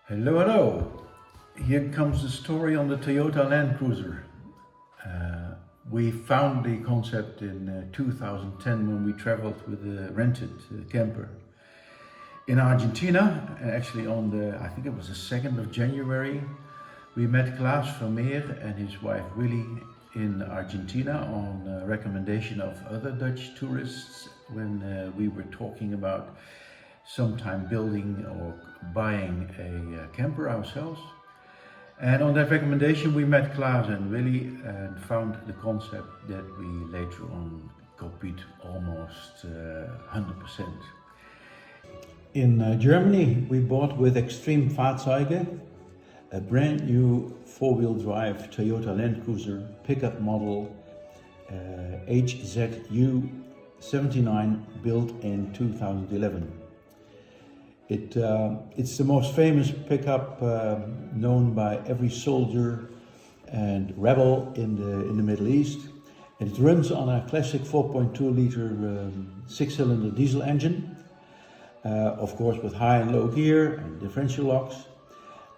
Hello, hello. Here comes the story on the Toyota Landcruiser. We found the concept in 2010 when we traveled with a rented camper in Argentina. Actually I think it was the 2nd of January, we met Klaas Vermeer and his wife Willy in Argentina on recommendation of other Dutch tourists when we were talking about sometime building or buying a camper ourselves. And on that recommendation we met Klaas and Willy and found the concept that we later on copied almost 100%. In Germany we bought with Extreme Fahrzeuge a brand new four-wheel drive Toyota Landcruiser pickup model HZU 79 built in 2011. It's the most famous pickup known by every soldier and rebel in the Middle East. And it runs on a classic 4.2 liter 6-cylinder diesel engine, of course with high and low gear and differential locks.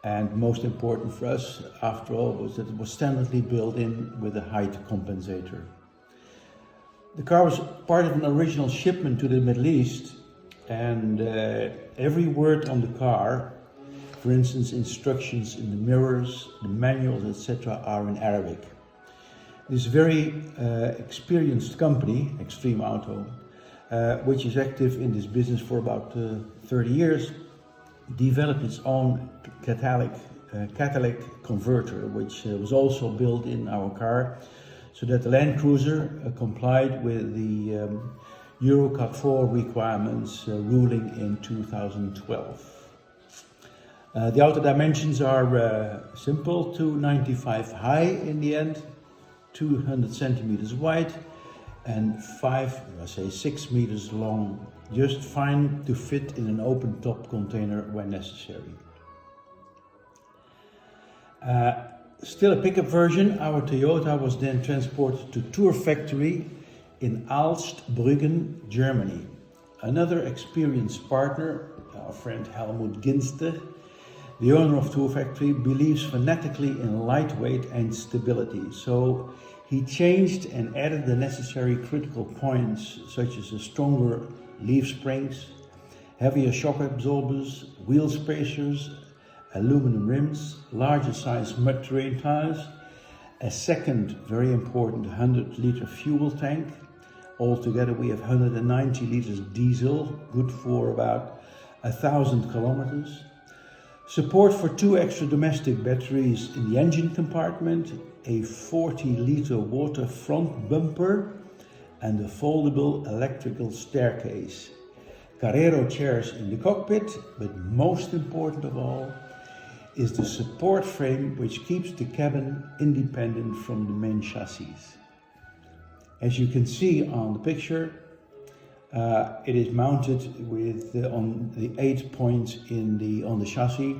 And most important for us, after all, was that it was standardly built in with a height compensator. The car was part of an original shipment to the Middle East, and every word on the car, for instance instructions in the mirrors, the manuals, etc., are in Arabic. This very experienced company, Extreme Auto, which is active in this business for about 30 years, developed its own catalytic converter, which was also built in our car, so that the Land Cruiser complied with the Euro Cut 4 requirements ruling in 2012. The outer dimensions are simple, 295 high in the end, 200 centimeters wide and 6 meters long, just fine to fit in an open top container when necessary. Still a pickup version, our Toyota was then transported to Tour Factory in Alstbrüggen, Germany. Another experienced partner, our friend Helmut Ginster, the owner of Tour Factory, believes fanatically in lightweight and stability. So he changed and added the necessary critical points, such as the stronger leaf springs, heavier shock absorbers, wheel spacers, aluminum rims, larger size mud terrain tires, a second very important 100-liter fuel tank. Altogether we have 190 liters diesel, good for about 1,000 kilometers. Support for 2 extra domestic batteries in the engine compartment, a 40-liter water front bumper and a foldable electrical staircase. Carrero chairs in the cockpit, but most important of all is the support frame which keeps the cabin independent from the main chassis. As you can see on the picture, it is mounted with on the 8 points on the chassis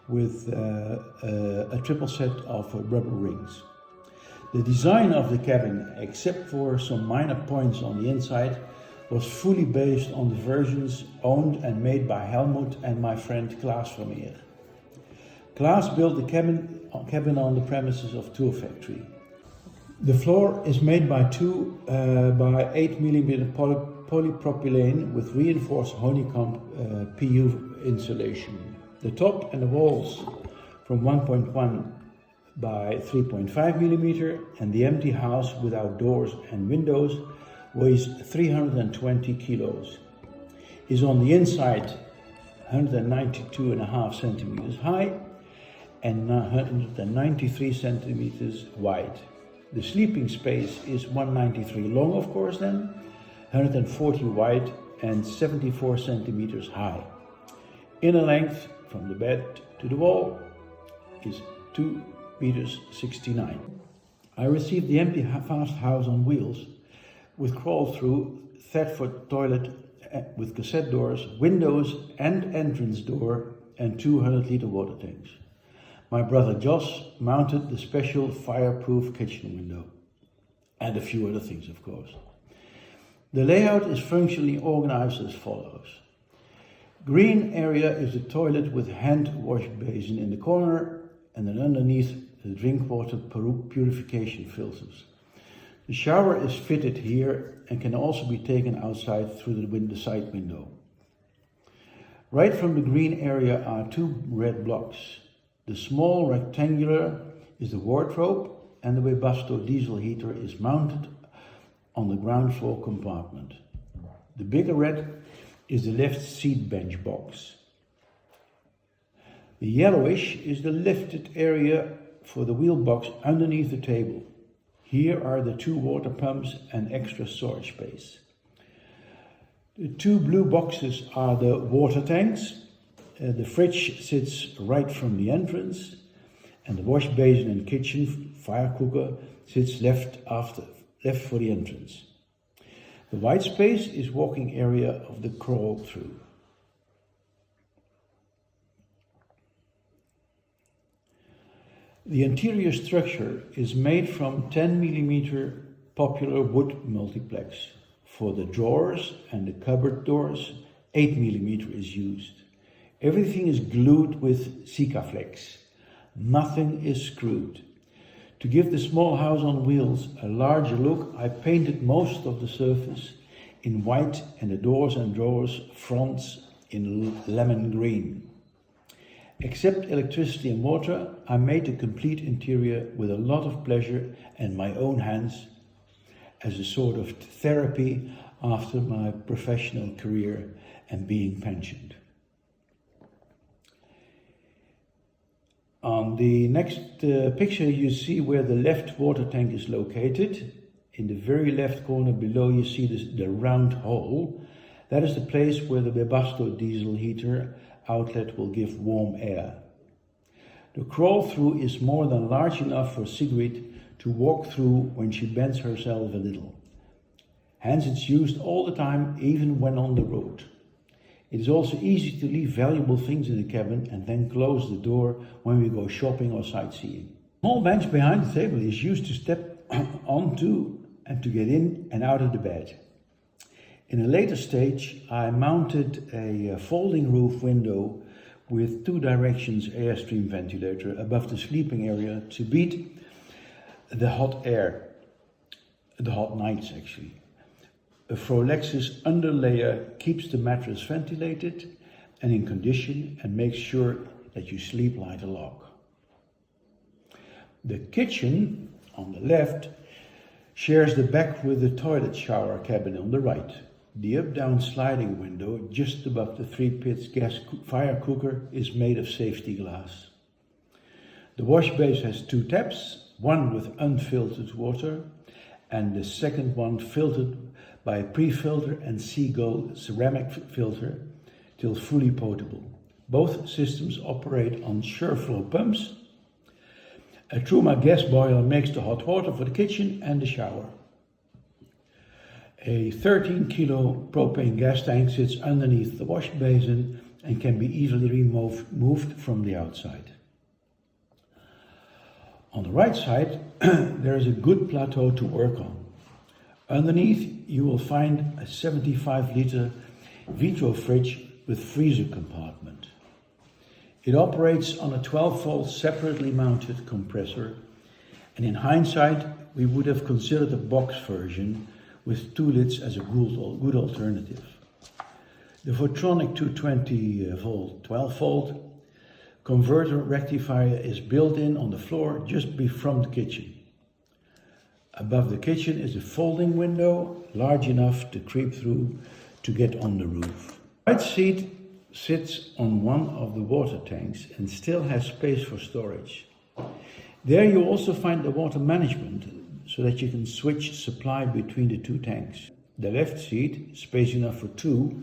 with a triple set of rubber rings. The design of the cabin, except for some minor points on the inside, was fully based on the versions owned and made by Helmut and my friend Klaas Vermeer. Klaas built the cabin on the premises of Tour Factory. The floor is made by 2 by 8 mm polypropylene with reinforced honeycomb PU insulation. The top and the walls from 1.1 by 3.5 mm, and the empty house without doors and windows weighs 320 kilos. Is on the inside 192.5 centimeters high and 193 centimeters wide. The sleeping space is 193 long, of course, then 140 wide and 74 centimeters high. Inner length from the bed to the wall is 2 meters 69. I received the empty fast house on wheels with crawl-through, Thetford toilet with cassette doors, windows and entrance door and 200-liter water tanks. My brother Jos mounted the special fireproof kitchen window and a few other things, of course. The layout is functionally organized as follows. Green area is the toilet with hand wash basin in the corner, and then underneath the drink water purification filters. The shower is fitted here and can also be taken outside through the side window. Right from the green area are two red blocks. The small rectangular is the wardrobe, and the Webasto diesel heater is mounted on the ground floor compartment. The bigger red is the left seat bench box. The yellowish is the lifted area for the wheel box underneath the table. Here are the two water pumps and extra storage space. The two blue boxes are the water tanks. The fridge sits right from the entrance, and the wash basin and kitchen fire cooker sits left for the entrance. The white space is walking area of the crawl through. The interior structure is made from 10mm popular wood multiplex. For the drawers and the cupboard doors, 8mm is used. Everything is glued with Sikaflex. Nothing is screwed. To give the small house on wheels a larger look, I painted most of the surface in white and the doors and drawers fronts in lemon green. Except electricity and water, I made the complete interior with a lot of pleasure and my own hands as a sort of therapy after my professional career and being pensioned. On the next picture you see where the left water tank is located. In the very left corner below you see the round hole. That is the place where the Webasto diesel heater outlet will give warm air. The crawl through is more than large enough for Sigrid to walk through when she bends herself a little. Hence it's used all the time, even when on the road. It is also easy to leave valuable things in the cabin and then close the door when we go shopping or sightseeing. The small bench behind the table is used to step onto and to get in and out of the bed. In a later stage, I mounted a folding roof window with 2 directions airstream ventilator above the sleeping area to beat the hot nights actually. A Frolex's underlayer keeps the mattress ventilated and in condition and makes sure that you sleep like a log. The kitchen on the left shares the back with the toilet shower cabin on the right. The up-down sliding window just above the 3-pit gas fire cooker is made of safety glass. The wash base has 2 taps, one with unfiltered water and the second one filtered by a pre-filter and Seagull ceramic filter till fully potable. Both systems operate on Sureflow pumps. A Truma gas boiler makes the hot water for the kitchen and the shower. A 13-kilo propane gas tank sits underneath the wash basin and can be easily moved from the outside. On the right side, there is a good plateau to work on. Underneath, you will find a 75-liter vitro fridge with freezer compartment. It operates on a 12-volt separately mounted compressor, and in hindsight, we would have considered a box version with 2 lids as a good alternative. The Votronic 220-volt 12-volt converter rectifier is built in on the floor just from the kitchen. Above the kitchen is a folding window large enough to creep through to get on the roof. The right seat sits on one of the water tanks and still has space for storage. There you also find the water management so that you can switch supply between the 2 tanks. The left seat, space enough for 2,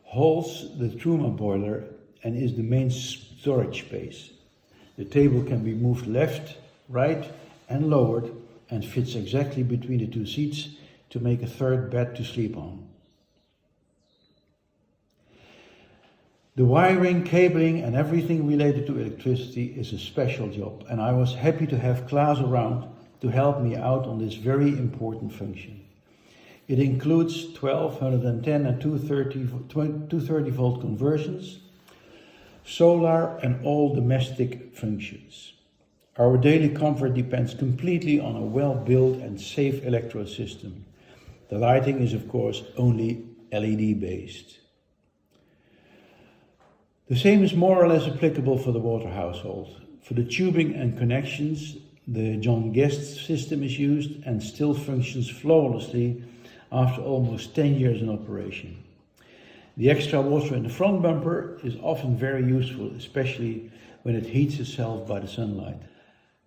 holds the Truma boiler and is the main storage space. The table can be moved left, right and lowered and fits exactly between the 2 seats to make a 3rd bed to sleep on. The wiring, cabling and everything related to electricity is a special job, and I was happy to have Klaas around to help me out on this very important function. It includes 12, 110 and 230 volt conversions, solar and all domestic functions. Our daily comfort depends completely on a well-built and safe electro system. The lighting is of course only LED based. The same is more or less applicable for the water household. For the tubing and connections, the John Guest system is used and still functions flawlessly after almost 10 years in operation. The extra water in the front bumper is often very useful, especially when it heats itself by the sunlight.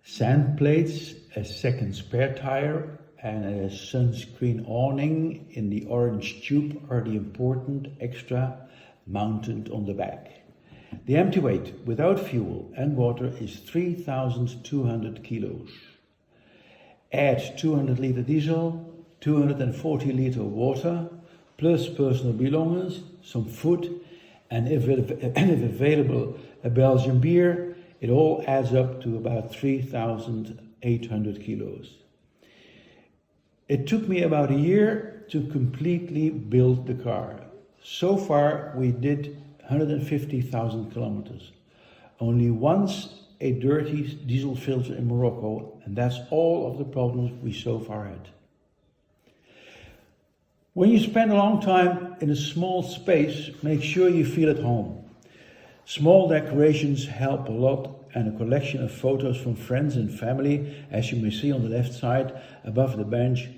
Sand plates, a second spare tire and a sunscreen awning in the orange tube are the important extra mounted on the back. The empty weight without fuel and water is 3,200 kilos. Add 200 liter diesel, 240 liter water, plus personal belongings, some food, and if available, a Belgian beer. It all adds up to about 3,800 kilos. It took me about a year to completely build the car. So far we did 150,000 kilometers. Only once a dirty diesel filter in Morocco, and that's all of the problems we so far had. When you spend a long time in a small space, make sure you feel at home. Small decorations help a lot, and a collection of photos from friends and family, as you may see on the left side above the bench,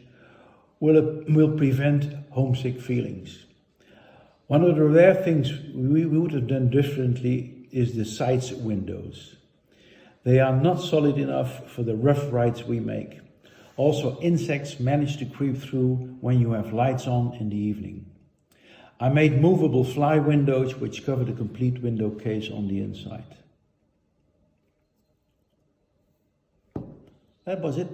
will prevent homesick feelings. One of the rare things we would have done differently is the side windows. They are not solid enough for the rough rides we make. Also, insects manage to creep through when you have lights on in the evening. I made movable fly windows which cover the complete window case on the inside. That was it.